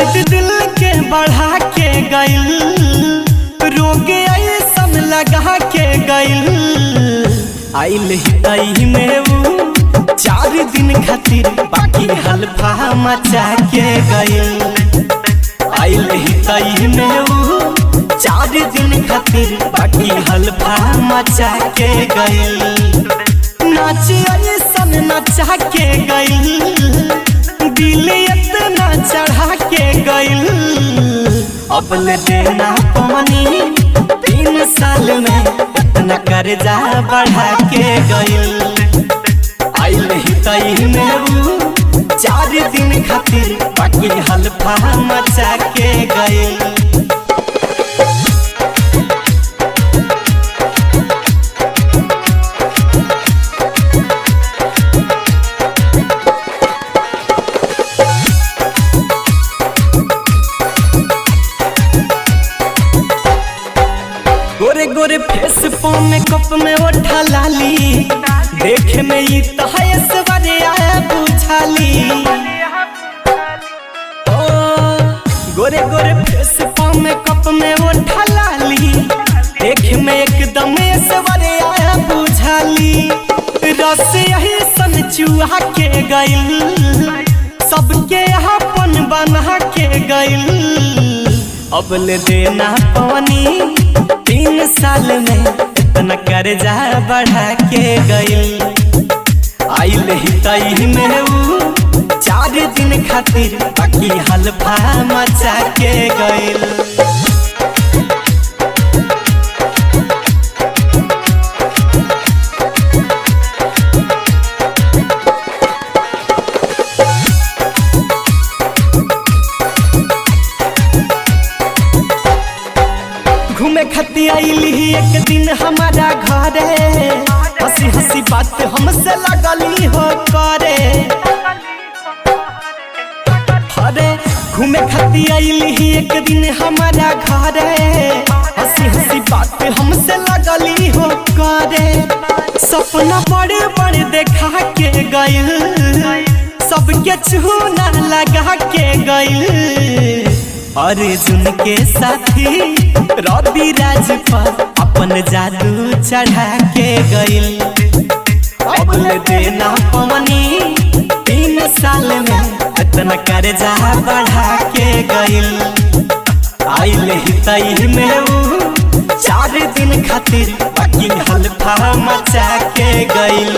दर्द दिल के बढ़ा के गइल, रोग ऐसन लगा के गइल। आइल ही में वो 4 दिन खातिर बाकी हल्फा मचा के गइल। आइल ही में वो 4 दिन खातिर बाकी हल्फा मचा के गइल। नाच ऐसन नचा के गइल, दिल इतना चढ़ा के गइल। अब ले देना पानी 3 साल में इतना कर्जा बढ़ा के गइल। आइल ही में वो 4 दिन खातिर बाकी हल्फा मचा के गइल। गोरे गोरे फेस पो में कप में उठा लाली, देखे में ये तो है ऐश्वर्या बुझाली। ओ गोरे गोरे फेस पो में कप में उठा लाली, देखे में एकदम ऐश्वर्या बुझाली। रस यही सन चुहा के गइल, सबके अपन बना के गइल। अब ले देना पानी 3 साल में इतना कर्जा बढ़ा के गइल। आइल ही में वो 4 दिन खातिर बाकी हल्फा मचा के गइल। घूमे खती आइली एक दिन हमारा घरे, हंसी हंसी बात हमसे लगली हो करे। अरे घूमे खती आइली एक दिन हमारा घरे, हंसी हंसी बात हमसे लगली हो करे। सपना बड़े बड़े देखा के गइल, सबके चूना लगा के गइल। अर्जुन के साथी रवि राज पर अपन जादू चढ़ा के गइल। अब ले देना पानी 3 साल में इतना कर्जा बढ़ा के गइल। आइल ही में वो 4 दिन खातिर बाकी हल्फा मचा के गइल।